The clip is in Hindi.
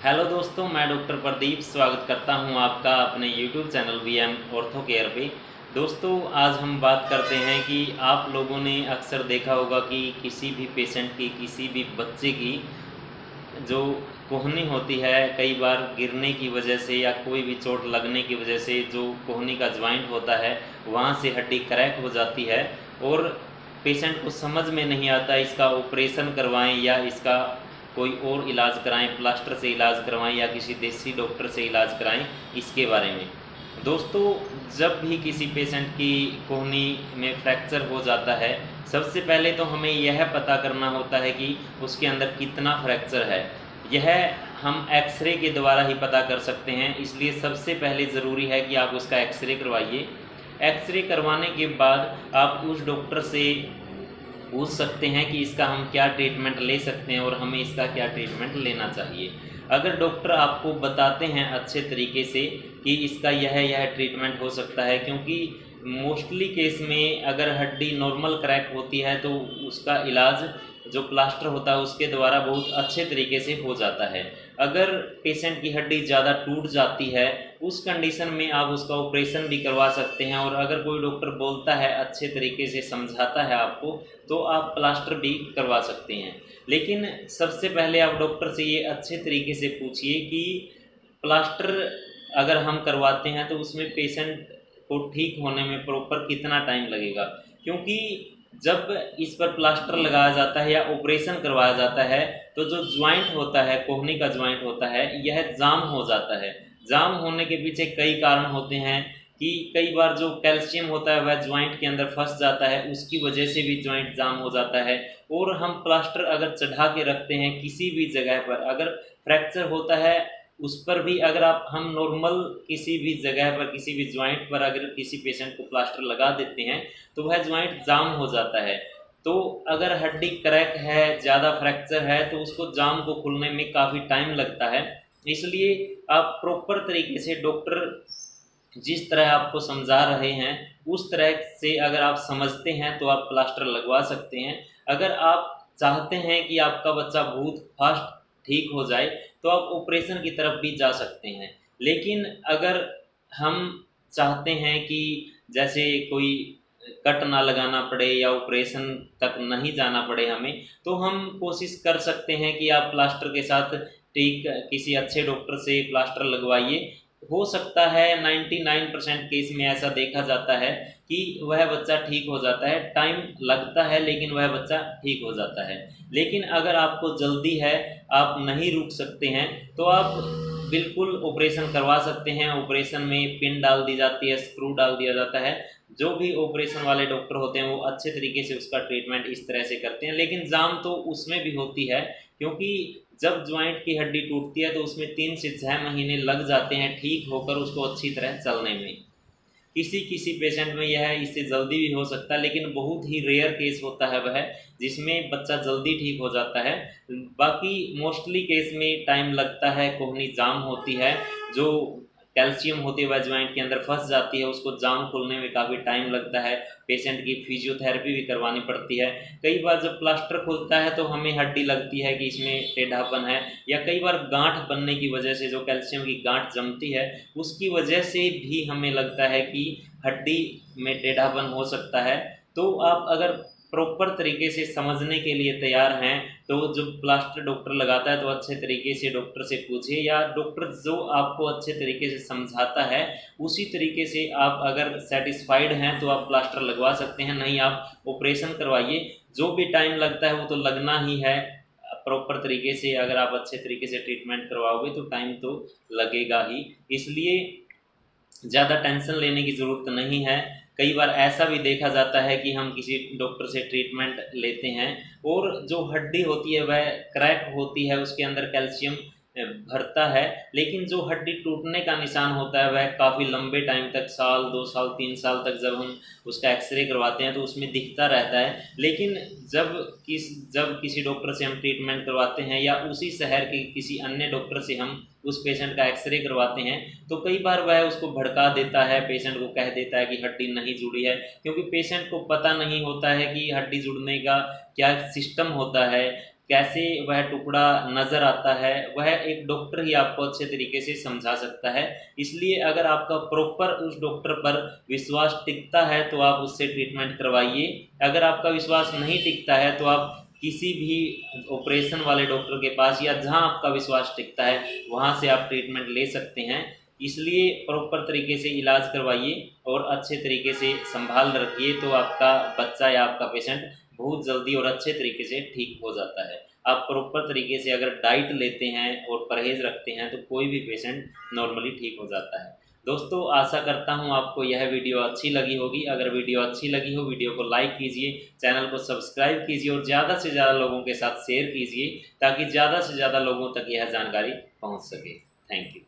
हेलो दोस्तों, मैं डॉक्टर प्रदीप स्वागत करता हूं आपका अपने YouTube channel VM ortho care पे। दोस्तों, आज हम बात करते हैं कि आप लोगों ने अक्सर देखा होगा कि किसी भी पेशेंट की, किसी भी बच्चे की जो कोहनी होती है, कई बार गिरने की वजह से या कोई भी चोट लगने की वजह से जो कोहनी का ज्वाइंट होता है वहाँ से हड्डी क्रैक हो जाती है और पेशेंट को समझ में नहीं आता इसका ऑपरेशन करवाएं या इसका कोई और इलाज कराएं, प्लास्टर से इलाज करवाएं या किसी देसी डॉक्टर से इलाज कराएं, इसके बारे में। दोस्तों, जब भी किसी पेशेंट की कोहनी में फ्रैक्चर हो जाता है, सबसे पहले तो हमें यह पता करना होता है कि उसके अंदर कितना फ्रैक्चर है। यह हम एक्सरे के द्वारा ही पता कर सकते हैं, इसलिए सबसे पहले ज़रूरी है कि आप उसका एक्सरे करवाइए। एक्सरे करवाने के बाद आप उस डॉक्टर से पूछ सकते हैं कि इसका हम क्या ट्रीटमेंट ले सकते हैं और हमें इसका क्या ट्रीटमेंट लेना चाहिए। अगर डॉक्टर आपको बताते हैं अच्छे तरीके से कि इसका यह ट्रीटमेंट हो सकता है, क्योंकि मोस्टली केस में अगर हड्डी नॉर्मल क्रैक होती है तो उसका इलाज जो प्लास्टर होता है उसके द्वारा बहुत अच्छे तरीके से हो जाता है। अगर पेशेंट की हड्डी ज़्यादा टूट जाती है, उस कंडीशन में आप उसका ऑपरेशन भी करवा सकते हैं, और अगर कोई डॉक्टर बोलता है, अच्छे तरीके से समझाता है आपको, तो आप प्लास्टर भी करवा सकते हैं। लेकिन सबसे पहले आप डॉक्टर से ये अच्छे तरीके से पूछिए कि प्लास्टर अगर हम करवाते हैं तो उसमें पेशेंट को ठीक होने में प्रॉपर कितना टाइम लगेगा, क्योंकि जब इस पर प्लास्टर लगाया जाता है या ऑपरेशन करवाया जाता है तो जो ज्वाइंट होता है, कोहनी का ज्वाइंट होता है, यह जाम हो जाता है। जाम होने के पीछे कई कारण होते हैं कि कई बार जो कैल्शियम होता है वह ज्वाइंट के अंदर फंस जाता है, उसकी वजह से भी ज्वाइंट जाम हो जाता है। और हम प्लास्टर अगर चढ़ा के रखते हैं किसी भी जगह पर, अगर फ्रैक्चर होता है उस पर भी अगर हम नॉर्मल किसी भी जगह पर, किसी भी ज्वाइंट पर अगर किसी पेशेंट को प्लास्टर लगा देते हैं तो वह ज्वाइंट जाम हो जाता है। तो अगर हड्डी क्रैक है, ज़्यादा फ्रैक्चर है, तो उसको जाम को खुलने में काफ़ी टाइम लगता है। इसलिए आप प्रॉपर तरीके से डॉक्टर जिस तरह आपको समझा रहे हैं उस तरह से अगर आप समझते हैं तो आप प्लास्टर लगवा सकते हैं। अगर आप चाहते हैं कि आपका बच्चा बहुत फास्ट ठीक हो जाए तो आप ऑपरेशन की तरफ भी जा सकते हैं। लेकिन अगर हम चाहते हैं कि जैसे कोई कट ना लगाना पड़े या ऑपरेशन तक नहीं जाना पड़े हमें, तो हम कोशिश कर सकते हैं कि आप प्लास्टर के साथ ठीक किसी अच्छे डॉक्टर से प्लास्टर लगवाइए। हो सकता है 99% केस में ऐसा देखा जाता है कि वह बच्चा ठीक हो जाता है। टाइम लगता है लेकिन वह बच्चा ठीक हो जाता है। लेकिन अगर आपको जल्दी है, आप नहीं रुक सकते हैं, तो आप बिल्कुल ऑपरेशन करवा सकते हैं। ऑपरेशन में पिन डाल दी जाती है, स्क्रू डाल दिया जाता है। जो भी ऑपरेशन वाले डॉक्टर होते हैं वो अच्छे तरीके से उसका ट्रीटमेंट इस तरह से करते हैं। लेकिन जाम तो उसमें भी होती है, क्योंकि जब ज्वाइंट की हड्डी टूटती है तो उसमें 3 से 6 महीने लग जाते हैं ठीक होकर उसको अच्छी तरह चलने में। किसी किसी पेशेंट में यह इससे जल्दी भी हो सकता है, लेकिन बहुत ही रेयर केस होता है वह जिसमें बच्चा जल्दी ठीक हो जाता है। बाकी मोस्टली केस में टाइम लगता है, कोहनी जाम होती है, जो कैल्शियम होती है वह ज्वाइंट के अंदर फंस जाती है, उसको जाम खोलने में काफ़ी टाइम लगता है। पेशेंट की फिजियोथेरेपी भी करवानी पड़ती है। कई बार जब प्लास्टर खुलता है तो हमें हड्डी लगती है कि इसमें टेढ़ापन है, या कई बार गांठ बनने की वजह से जो कैल्शियम की गांठ जमती है उसकी वजह से भी हमें लगता है कि हड्डी में टेढ़ापन हो सकता है। तो आप अगर प्रॉपर तरीके से समझने के लिए तैयार हैं तो जो प्लास्टर डॉक्टर लगाता है तो अच्छे तरीके से डॉक्टर से पूछिए, या डॉक्टर जो आपको अच्छे तरीके से समझाता है उसी तरीके से आप अगर सेटिस्फाइड हैं तो आप प्लास्टर लगवा सकते हैं, नहीं आप ऑपरेशन करवाइए। जो भी टाइम लगता है वो तो लगना ही है। प्रॉपर तरीके से अगर आप अच्छे तरीके से ट्रीटमेंट करवाओगे तो टाइम तो लगेगा ही, इसलिए ज़्यादा टेंशन लेने की ज़रूरत नहीं है। कई बार ऐसा भी देखा जाता है कि हम किसी डॉक्टर से ट्रीटमेंट लेते हैं और जो हड्डी होती है वह क्रैक होती है, उसके अंदर कैल्शियम भरता है, लेकिन जो हड्डी टूटने का निशान होता है वह काफ़ी लंबे टाइम तक, साल 2 साल 3 साल तक जब हम उसका एक्सरे करवाते हैं तो उसमें दिखता रहता है। लेकिन जब किसी डॉक्टर से हम ट्रीटमेंट करवाते हैं या उसी शहर के किसी अन्य डॉक्टर से हम उस पेशेंट का एक्सरे करवाते हैं तो कई बार वह उसको भड़का देता है, पेशेंट को कह देता है कि हड्डी नहीं जुड़ी है, क्योंकि पेशेंट को पता नहीं होता है कि हड्डी जुड़ने का क्या सिस्टम होता है। कैसे वह टुकड़ा नज़र आता है, वह एक डॉक्टर ही आपको अच्छे तरीके से समझा सकता है। इसलिए अगर आपका प्रॉपर उस डॉक्टर पर विश्वास टिकता है तो आप उससे ट्रीटमेंट करवाइए। अगर आपका विश्वास नहीं टिकता है तो आप किसी भी ऑपरेशन वाले डॉक्टर के पास या जहां आपका विश्वास टिकता है वहां से आप ट्रीटमेंट ले सकते हैं। इसलिए प्रॉपर तरीके से इलाज करवाइए और अच्छे तरीके से संभाल रखिए, तो आपका बच्चा या आपका पेशेंट बहुत जल्दी और अच्छे तरीके से ठीक हो जाता है। आप प्रॉपर तरीके से अगर डाइट लेते हैं और परहेज़ रखते हैं तो कोई भी पेशेंट नॉर्मली ठीक हो जाता है। दोस्तों, आशा करता हूँ आपको यह वीडियो अच्छी लगी होगी। अगर वीडियो अच्छी लगी हो, वीडियो को लाइक कीजिए, चैनल को सब्सक्राइब कीजिए और ज़्यादा से ज़्यादा लोगों के साथ शेयर कीजिए ताकि ज़्यादा से ज़्यादा लोगों तक यह जानकारी पहुँच सके। Thank you.